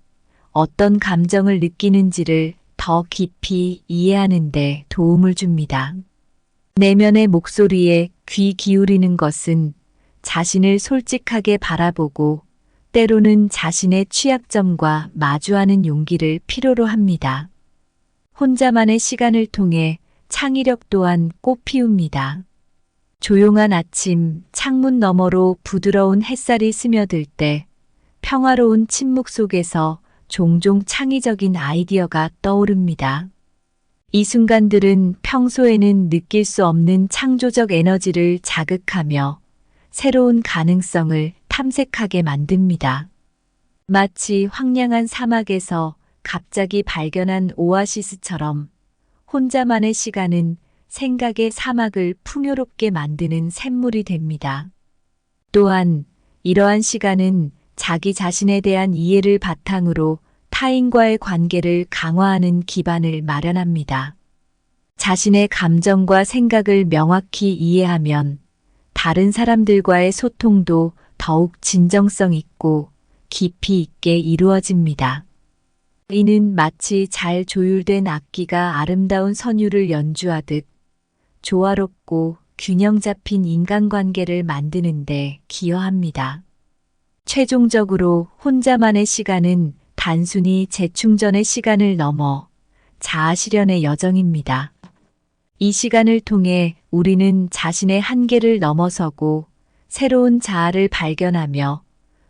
어떤 감정을 느끼는지를 더 깊이 이해하는 데 도움을 줍니다. 내면의 목소리에 귀 기울이는 것은 자신을 솔직하게 바라보고 때로는 자신의 취약점과 마주하는 용기를 필요로 합니다. 혼자만의 시간을 통해 창의력 또한 꽃피웁니다. 조용한 아침, 창문 너머로 부드러운 햇살이 스며들 때 평화로운 침묵 속에서 종종 창의적인 아이디어가 떠오릅니다. 이 순간들은 평소에는 느낄 수 없는 창조적 에너지를 자극하며 새로운 가능성을 탐색하게 만듭니다. 마치 황량한 사막에서 갑자기 발견한 오아시스처럼 혼자만의 시간은 생각의 사막을 풍요롭게 만드는 샘물이 됩니다. 또한 이러한 시간은 자기 자신에 대한 이해를 바탕으로 타인과의 관계를 강화하는 기반을 마련합니다. 자신의 감정과 생각을 명확히 이해하면 다른 사람들과의 소통도 더욱 진정성 있고 깊이 있게 이루어집니다. 이는 마치 잘 조율된 악기가 아름다운 선율을 연주하듯 조화롭고 균형 잡힌 인간관계를 만드는데 기여합니다. 최종적으로 혼자만의 시간은 단순히 재충전의 시간을 넘어 자아 실현의 여정입니다. 이 시간을 통해 우리는 자신의 한계를 넘어서고 새로운 자아를 발견하며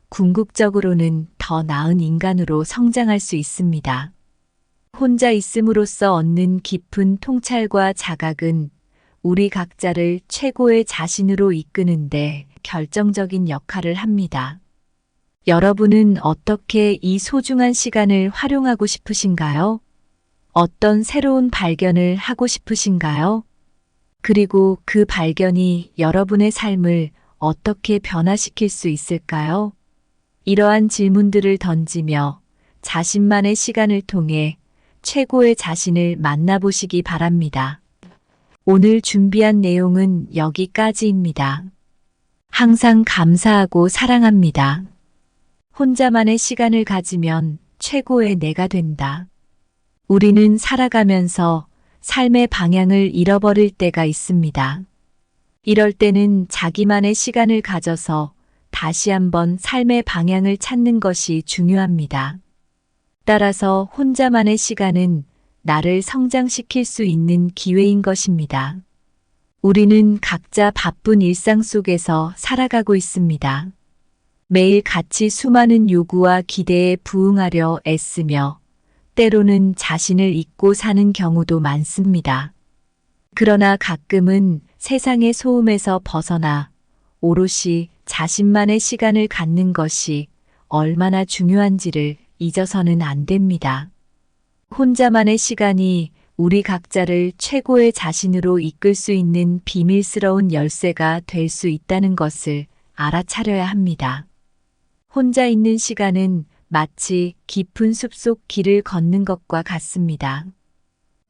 궁극적으로는 더 나은 인간으로 성장할 수 있습니다. 혼자 있음으로써 얻는 깊은 통찰과 자각은 우리 각자를 최고의 자신으로 이끄는데 결정적인 역할을 합니다. 여러분은 어떻게 이 소중한 시간을 활용하고 싶으신가요? 어떤 새로운 발견을 하고 싶으신가요? 그리고 그 발견이 여러분의 삶을 어떻게 변화시킬 수 있을까요? 이러한 질문들을 던지며 자신만의 시간을 통해 최고의 자신을 만나보시기 바랍니다. 오늘 준비한 내용은 여기까지입니다. 항상 감사하고 사랑합니다. 혼자만의 시간을 가지면 최고의 내가 된다. 우리는 살아가면서 삶의 방향을 잃어버릴 때가 있습니다. 이럴 때는 자기만의 시간을 가져서 다시 한번 삶의 방향을 찾는 것이 중요합니다. 따라서 혼자만의 시간은 나를 성장시킬 수 있는 기회인 것입니다. 우리는 각자 바쁜 일상 속에서 살아가고 있습니다. 매일 같이 수많은 요구와 기대에 부응하려 애쓰며 때로는 자신을 잊고 사는 경우도 많습니다. 그러나 가끔은 세상의 소음에서 벗어나 오롯이 자신만의 시간을 갖는 것이 얼마나 중요한지를 잊어서는 안 됩니다. 혼자만의 시간이 우리 각자를 최고의 자신으로 이끌 수 있는 비밀스러운 열쇠가 될 수 있다는 것을 알아차려야 합니다. 혼자 있는 시간은 마치 깊은 숲속 길을 걷는 것과 같습니다.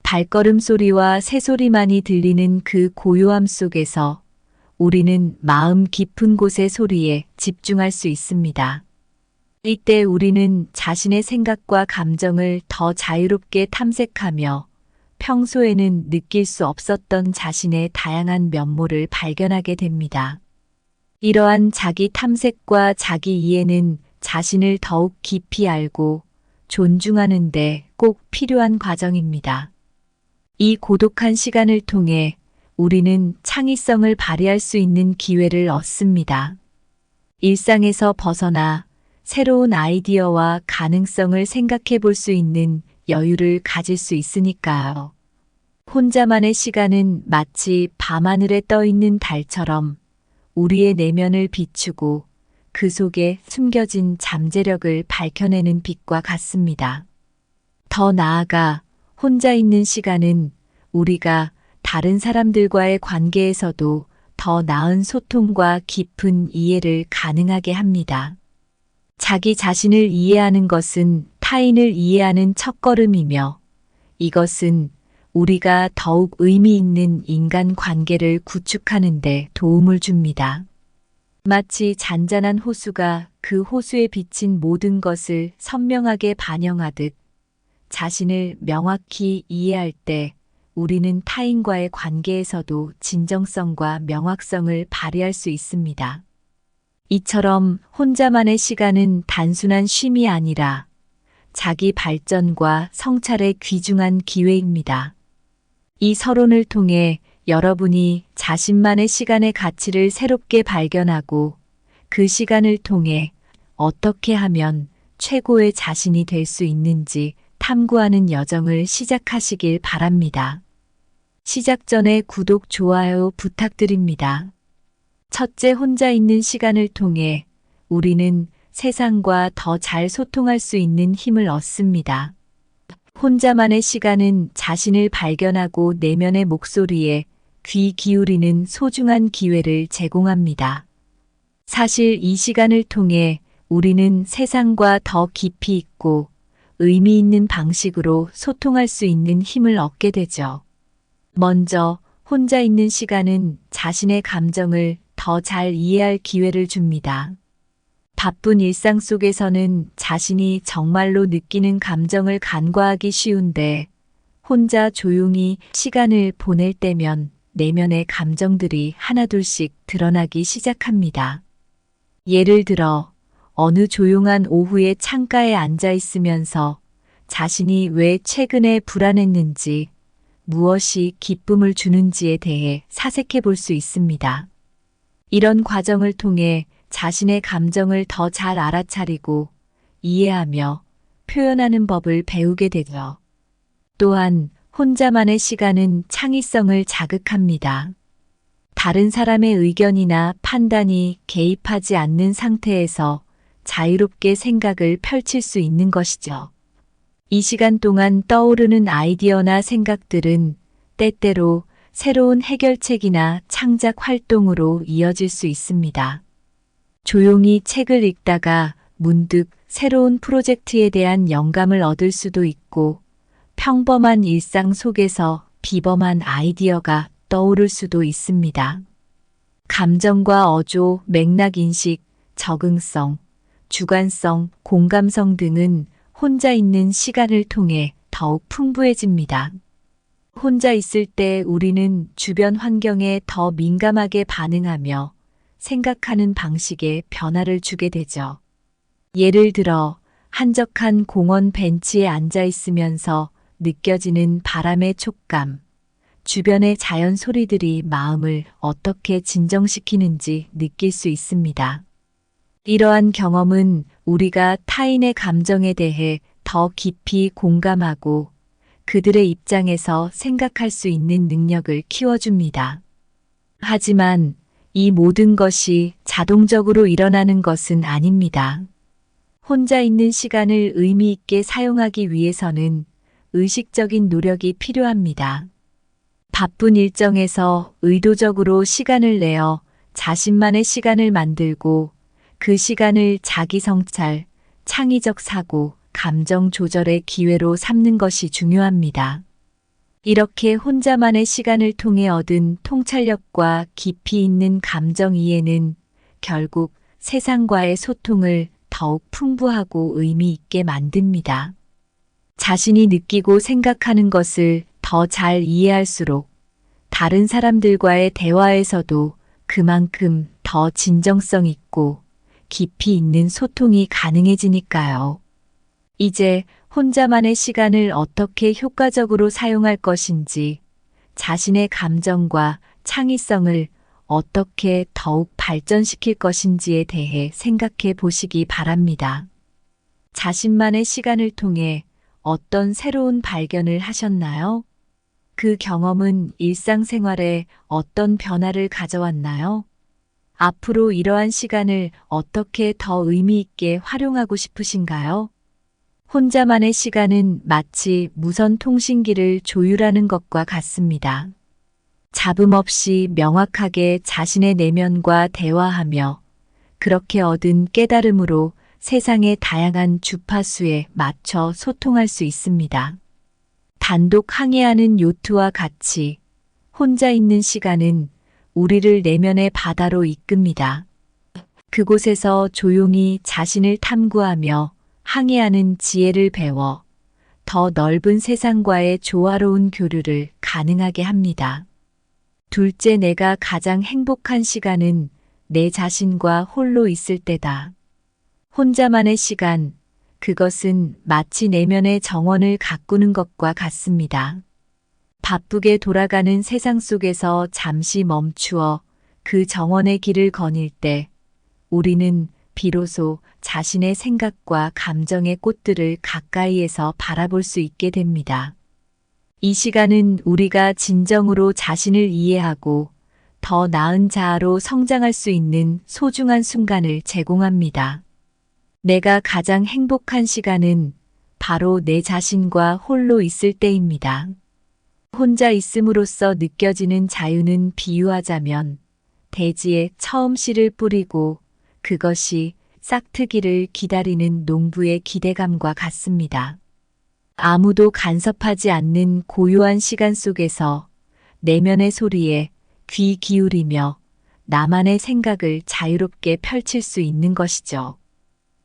발걸음 소리와 새소리만이 들리는 그 고요함 속에서 우리는 마음 깊은 곳의 소리에 집중할 수 있습니다. 이때 우리는 자신의 생각과 감정을 더 자유롭게 탐색하며 평소에는 느낄 수 없었던 자신의 다양한 면모를 발견하게 됩니다. 이러한 자기 탐색과 자기 이해는 자신을 더욱 깊이 알고 존중하는 데 꼭 필요한 과정입니다. 이 고독한 시간을 통해 우리는 창의성을 발휘할 수 있는 기회를 얻습니다. 일상에서 벗어나 새로운 아이디어와 가능성을 생각해 볼 수 있는 여유를 가질 수 있으니까요. 혼자만의 시간은 마치 밤하늘에 떠 있는 달처럼 우리의 내면을 비추고 그 속에 숨겨진 잠재력을 밝혀내는 빛과 같습니다. 더 나아가 혼자 있는 시간은 우리가 다른 사람들과의 관계에서도 더 나은 소통과 깊은 이해를 가능하게 합니다. 자기 자신을 이해하는 것은 타인을 이해하는 첫걸음이며 이것은 우리가 더욱 의미 있는 인간 관계를 구축하는 데 도움을 줍니다. 마치 잔잔한 호수가 그 호수에 비친 모든 것을 선명하게 반영하듯 자신을 명확히 이해할 때 우리는 타인과의 관계에서도 진정성과 명확성을 발휘할 수 있습니다. 이처럼 혼자만의 시간은 단순한 쉼이 아니라 자기 발전과 성찰의 귀중한 기회입니다. 이 서론을 통해 여러분이 자신만의 시간의 가치를 새롭게 발견하고 그 시간을 통해 어떻게 하면 최고의 자신이 될 수 있는지 탐구하는 여정을 시작하시길 바랍니다. 시작 전에 구독, 좋아요 부탁드립니다. 첫째, 혼자 있는 시간을 통해 우리는 세상과 더 잘 소통할 수 있는 힘을 얻습니다. 혼자만의 시간은 자신을 발견하고 내면의 목소리에 귀 기울이는 소중한 기회를 제공합니다. 사실 이 시간을 통해 우리는 세상과 더 깊이 있고 의미 있는 방식으로 소통할 수 있는 힘을 얻게 되죠. 먼저 혼자 있는 시간은 자신의 감정을 더 잘 이해할 기회를 줍니다. 바쁜 일상 속에서는 자신이 정말로 느끼는 감정을 간과하기 쉬운데 혼자 조용히 시간을 보낼 때면 내면의 감정들이 하나둘씩 드러나기 시작합니다. 예를 들어 어느 조용한 오후에 창가에 앉아 있으면서 자신이 왜 최근에 불안했는지, 무엇이 기쁨을 주는지에 대해 사색해 볼 수 있습니다. 이런 과정을 통해 자신의 감정을 더 잘 알아차리고 이해하며 표현하는 법을 배우게 되죠. 또한 혼자만의 시간은 창의성을 자극합니다. 다른 사람의 의견이나 판단이 개입하지 않는 상태에서 자유롭게 생각을 펼칠 수 있는 것이죠. 이 시간 동안 떠오르는 아이디어나 생각들은 때때로 새로운 해결책이나 창작 활동으로 이어질 수 있습니다. 조용히 책을 읽다가 문득 새로운 프로젝트에 대한 영감을 얻을 수도 있고, 평범한 일상 속에서 비범한 아이디어가 떠오를 수도 있습니다. 감정과 어조, 맥락 인식, 적응성, 주관성, 공감성 등은 혼자 있는 시간을 통해 더욱 풍부해집니다. 혼자 있을 때 우리는 주변 환경에 더 민감하게 반응하며 생각하는 방식에 변화를 주게 되죠. 예를 들어 한적한 공원 벤치에 앉아 있으면서 느껴지는 바람의 촉감, 주변의 자연 소리들이 마음을 어떻게 진정시키는지 느낄 수 있습니다. 이러한 경험은 우리가 타인의 감정에 대해 더 깊이 공감하고 그들의 입장에서 생각할 수 있는 능력을 키워줍니다. 하지만 이 모든 것이 자동적으로 일어나는 것은 아닙니다. 혼자 있는 시간을 의미 있게 사용하기 위해서는 의식적인 노력이 필요합니다. 바쁜 일정에서 의도적으로 시간을 내어 자신만의 시간을 만들고 그 시간을 자기 성찰, 창의적 사고, 감정 조절의 기회로 삼는 것이 중요합니다. 이렇게 혼자만의 시간을 통해 얻은 통찰력과 깊이 있는 감정 이해는 결국 세상과의 소통을 더욱 풍부하고 의미 있게 만듭니다. 자신이 느끼고 생각하는 것을 더 잘 이해할수록 다른 사람들과의 대화에서도 그만큼 더 진정성 있고 깊이 있는 소통이 가능해지니까요. 이제 혼자만의 시간을 어떻게 효과적으로 사용할 것인지, 자신의 감정과 창의성을 어떻게 더욱 발전시킬 것인지에 대해 생각해 보시기 바랍니다. 자신만의 시간을 통해 어떤 새로운 발견을 하셨나요? 그 경험은 일상생활에 어떤 변화를 가져왔나요? 앞으로 이러한 시간을 어떻게 더 의미 있게 활용하고 싶으신가요? 혼자만의 시간은 마치 무선 통신기를 조율하는 것과 같습니다. 잡음 없이 명확하게 자신의 내면과 대화하며 그렇게 얻은 깨달음으로 세상의 다양한 주파수에 맞춰 소통할 수 있습니다. 단독 항해하는 요트와 같이 혼자 있는 시간은 우리를 내면의 바다로 이끕니다. 그곳에서 조용히 자신을 탐구하며 항해하는 지혜를 배워 더 넓은 세상과의 조화로운 교류를 가능하게 합니다. 둘째, 내가 가장 행복한 시간은 내 자신과 홀로 있을 때다. 혼자만의 시간, 그것은 마치 내면의 정원을 가꾸는 것과 같습니다. 바쁘게 돌아가는 세상 속에서 잠시 멈추어 그 정원의 길을 거닐 때 우리는 비로소 자신의 생각과 감정의 꽃들을 가까이에서 바라볼 수 있게 됩니다. 이 시간은 우리가 진정으로 자신을 이해하고 더 나은 자아로 성장할 수 있는 소중한 순간을 제공합니다. 내가 가장 행복한 시간은 바로 내 자신과 홀로 있을 때입니다. 혼자 있음으로써 느껴지는 자유는 비유하자면 대지에 처음 씨를 뿌리고 그것이 싹트기를 기다리는 농부의 기대감과 같습니다. 아무도 간섭하지 않는 고요한 시간 속에서 내면의 소리에 귀 기울이며 나만의 생각을 자유롭게 펼칠 수 있는 것이죠.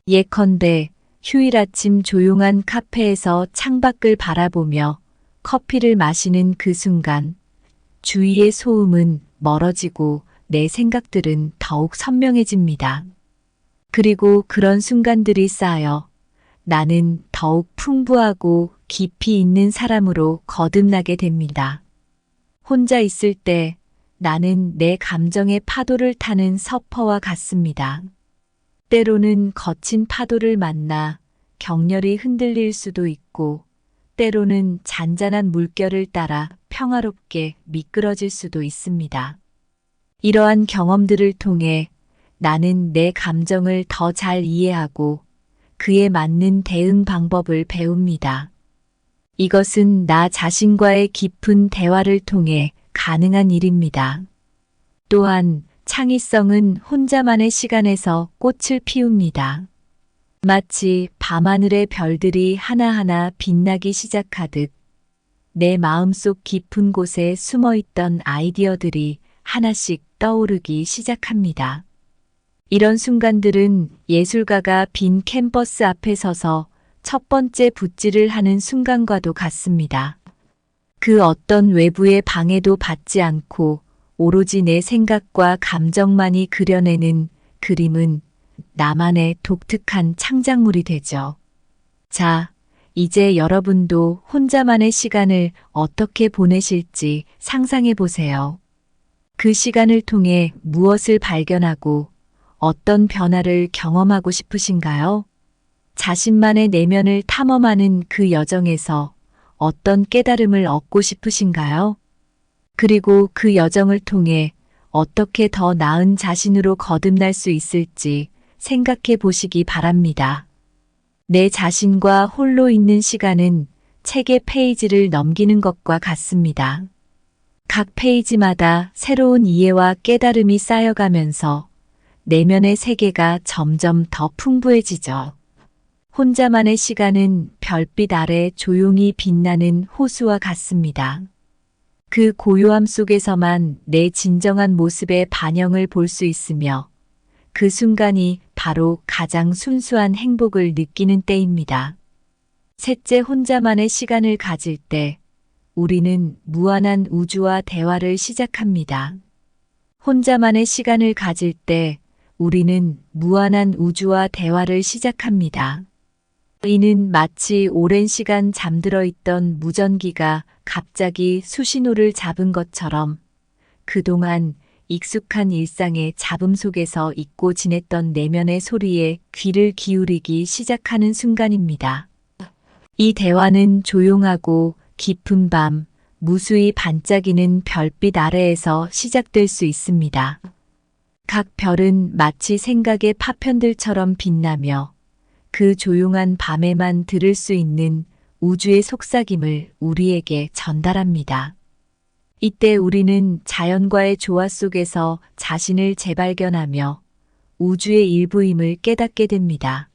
예컨대 휴일 아침 조용한 카페에서 창밖을 바라보며 커피를 마시는 그 순간 주위의 소음은 멀어지고 내 생각들은 더욱 선명해집니다. 그리고 그런 순간들이 쌓여 나는 더욱 풍부하고 깊이 있는 사람으로 거듭나게 됩니다. 혼자 있을 때 나는 내 감정의 파도를 타는 서퍼와 같습니다. 때로는 거친 파도를 만나 격렬히 흔들릴 수도 있고, 때로는 잔잔한 물결을 따라 평화롭게 미끄러질 수도 있습니다. 이러한 경험들을 통해 나는 내 감정을 더 잘 이해하고 그에 맞는 대응 방법을 배웁니다. 이것은 나 자신과의 깊은 대화를 통해 가능한 일입니다. 또한 창의성은 혼자만의 시간에서 꽃을 피웁니다. 마치 밤하늘의 별들이 하나하나 빛나기 시작하듯 내 마음속 깊은 곳에 숨어있던 아이디어들이 하나씩 떠오르기 시작합니다. 이런 순간들은 예술가가 빈 캔버스 앞에 서서 첫 번째 붓질을 하는 순간과도 같습니다. 그 어떤 외부의 방해도 받지 않고 오로지 내 생각과 감정만이 그려내는 그림은 나만의 독특한 창작물이 되죠. 자, 이제 여러분도 혼자만의 시간을 어떻게 보내실지 상상해 보세요. 그 시간을 통해 무엇을 발견하고 어떤 변화를 경험하고 싶으신가요? 자신만의 내면을 탐험하는 그 여정에서 어떤 깨달음을 얻고 싶으신가요? 그리고 그 여정을 통해 어떻게 더 나은 자신으로 거듭날 수 있을지 생각해 보시기 바랍니다. 내 자신과 홀로 있는 시간은 책의 페이지를 넘기는 것과 같습니다. 각 페이지마다 새로운 이해와 깨달음이 쌓여가면서 내면의 세계가 점점 더 풍부해지죠. 혼자만의 시간은 별빛 아래 조용히 빛나는 호수와 같습니다. 그 고요함 속에서만 내 진정한 모습의 반영을 볼 수 있으며 그 순간이 바로 가장 순수한 행복을 느끼는 때입니다. 셋째, 혼자만의 시간을 가질 때 우리는 무한한 우주와 대화를 시작합니다. 혼자만의 시간을 가질 때 우리는 무한한 우주와 대화를 시작합니다. 이는 마치 오랜 시간 잠들어 있던 무전기가 갑자기 수신호를 잡은 것처럼 그동안 익숙한 일상의 잡음 속에서 잊고 지냈던 내면의 소리에 귀를 기울이기 시작하는 순간입니다. 이 대화는 조용하고 깊은 밤, 무수히 반짝이는 별빛 아래에서 시작될 수 있습니다. 각 별은 마치 생각의 파편들처럼 빛나며 그 조용한 밤에만 들을 수 있는 우주의 속삭임을 우리에게 전달합니다. 이때 우리는 자연과의 조화 속에서 자신을 재발견하며 우주의 일부임을 깨닫게 됩니다.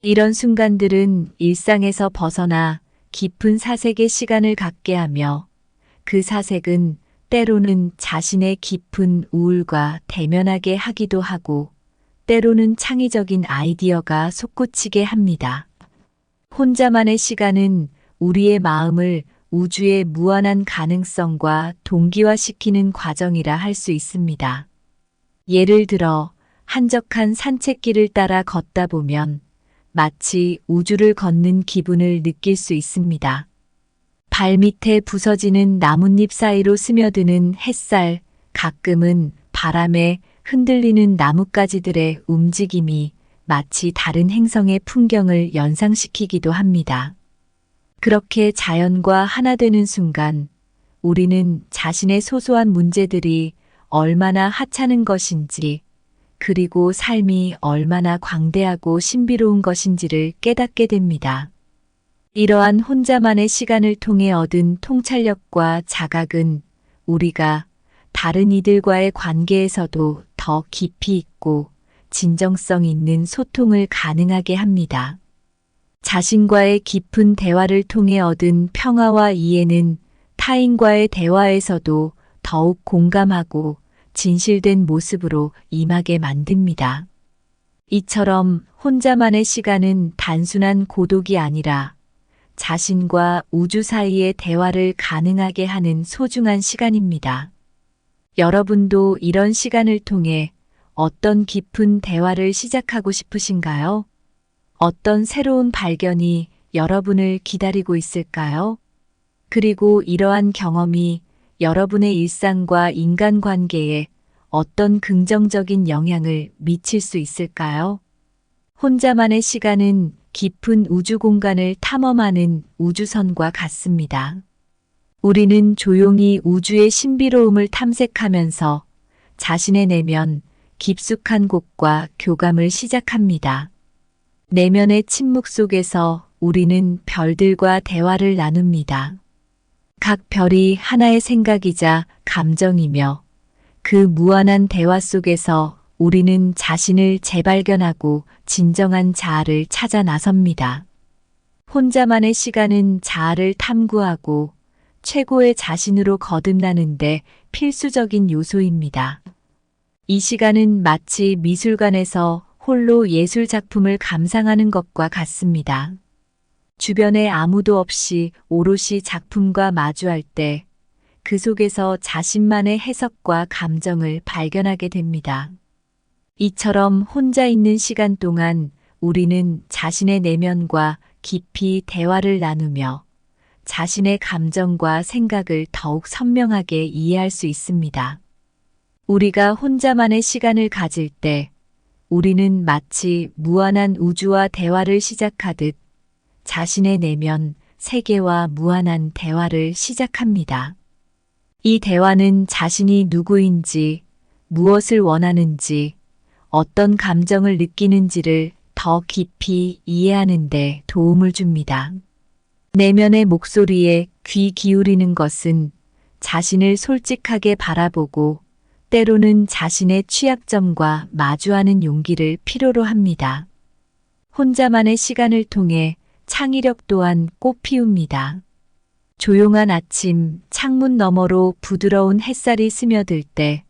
이런 순간들은 일상에서 벗어나 깊은 사색의 시간을 갖게 하며 그 사색은 때로는 자신의 깊은 우울과 대면하게 하기도 하고 때로는 창의적인 아이디어가 솟구치게 합니다. 혼자만의 시간은 우리의 마음을 우주의 무한한 가능성과 동기화시키는 과정이라 할 수 있습니다. 예를 들어 한적한 산책길을 따라 걷다 보면 마치 우주를 걷는 기분을 느낄 수 있습니다. 발밑에 부서지는 나뭇잎 사이로 스며드는 햇살, 가끔은 바람에 흔들리는 나뭇가지들의 움직임이 마치 다른 행성의 풍경을 연상시키기도 합니다. 그렇게 자연과 하나 되는 순간 우리는 자신의 소소한 문제들이 얼마나 하찮은 것인지 그리고 삶이 얼마나 광대하고 신비로운 것인지를 깨닫게 됩니다. 이러한 혼자만의 시간을 통해 얻은 통찰력과 자각은 우리가 다른 이들과의 관계에서도 더 깊이 있고 진정성 있는 소통을 가능하게 합니다. 자신과의 깊은 대화를 통해 얻은 평화와 이해는 타인과의 대화에서도 더욱 공감하고 진실된 모습으로 임하게 만듭니다. 이처럼 혼자만의 시간은 단순한 고독이 아니라 자신과 우주 사이의 대화를 가능하게 하는 소중한 시간입니다. 여러분도 이런 시간을 통해 어떤 깊은 대화를 시작하고 싶으신가요? 어떤 새로운 발견이 여러분을 기다리고 있을까요? 그리고 이러한 경험이 여러분의 일상과 인간관계에 어떤 긍정적인 영향을 미칠 수 있을까요? 혼자만의 시간은 깊은 우주 공간을 탐험하는 우주선과 같습니다. 우리는 조용히 우주의 신비로움을 탐색하면서 자신의 내면 깊숙한 곳과 교감을 시작합니다. 내면의 침묵 속에서 우리는 별들과 대화를 나눕니다. 각 별이 하나의 생각이자 감정이며 그 무한한 대화 속에서 우리는 자신을 재발견하고 진정한 자아를 찾아 나섭니다. 혼자만의 시간은 자아를 탐구하고 최고의 자신으로 거듭나는데 필수적인 요소입니다. 이 시간은 마치 미술관에서 홀로 예술 작품을 감상하는 것과 같습니다. 주변에 아무도 없이 오롯이 작품과 마주할 때 그 속에서 자신만의 해석과 감정을 발견하게 됩니다. 이처럼 혼자 있는 시간 동안 우리는 자신의 내면과 깊이 대화를 나누며 자신의 감정과 생각을 더욱 선명하게 이해할 수 있습니다. 우리가 혼자만의 시간을 가질 때 우리는 마치 무한한 우주와 대화를 시작하듯 자신의 내면, 세계와 무한한 대화를 시작합니다. 이 대화는 자신이 누구인지, 무엇을 원하는지, 어떤 감정을 느끼는지를 더 깊이 이해하는 데 도움을 줍니다. 내면의 목소리에 귀 기울이는 것은 자신을 솔직하게 바라보고 때로는 자신의 취약점과 마주하는 용기를 필요로 합니다. 혼자만의 시간을 통해 창의력 또한 꽃피웁니다. 조용한 아침, 창문 너머로 부드러운 햇살이 스며들 때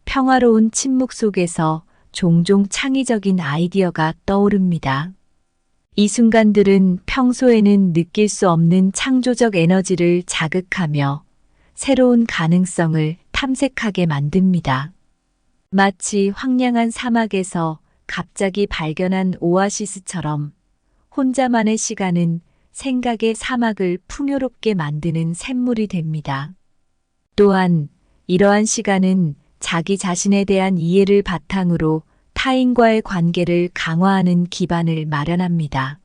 평화로운 침묵 속에서 종종 창의적인 아이디어가 떠오릅니다. 이 순간들은 평소에는 느낄 수 없는 창조적 에너지를 자극하며 새로운 가능성을 탐색하게 만듭니다. 마치 황량한 사막에서 갑자기 발견한 오아시스처럼 혼자만의 시간은 생각의 사막을 풍요롭게 만드는 샘물이 됩니다. 또한 이러한 시간은 자기 자신에 대한 이해를 바탕으로 타인과의 관계를 강화하는 기반을 마련합니다.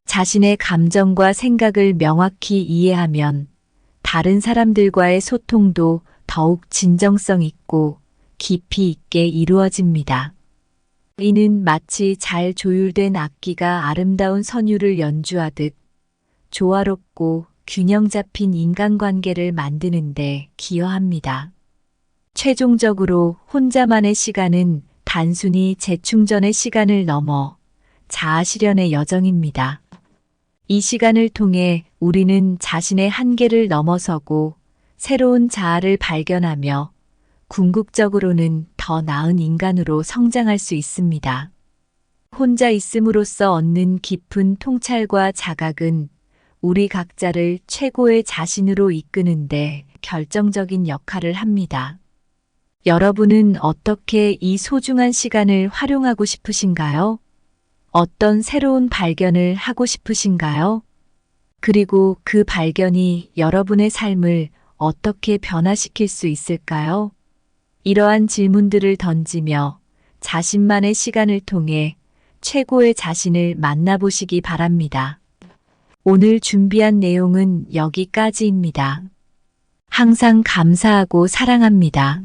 자신의 감정과 생각을 명확히 이해하면 다른 사람들과의 소통도 더욱 진정성 있고 깊이 있게 이루어집니다. 이는 마치 잘 조율된 악기가 아름다운 선율을 연주하듯 조화롭고 균형 잡힌 인간관계를 만드는데 기여합니다. 최종적으로 혼자만의 시간은 단순히 재충전의 시간을 넘어 자아 실현의 여정입니다. 이 시간을 통해 우리는 자신의 한계를 넘어서고 새로운 자아를 발견하며 궁극적으로는 더 나은 인간으로 성장할 수 있습니다. 혼자 있음으로써 얻는 깊은 통찰과 자각은 우리 각자를 최고의 자신으로 이끄는데 결정적인 역할을 합니다. 여러분은 어떻게 이 소중한 시간을 활용하고 싶으신가요? 어떤 새로운 발견을 하고 싶으신가요? 그리고 그 발견이 여러분의 삶을 어떻게 변화시킬 수 있을까요? 이러한 질문들을 던지며 자신만의 시간을 통해 최고의 자신을 만나보시기 바랍니다. 오늘 준비한 내용은 여기까지입니다. 항상 감사하고 사랑합니다.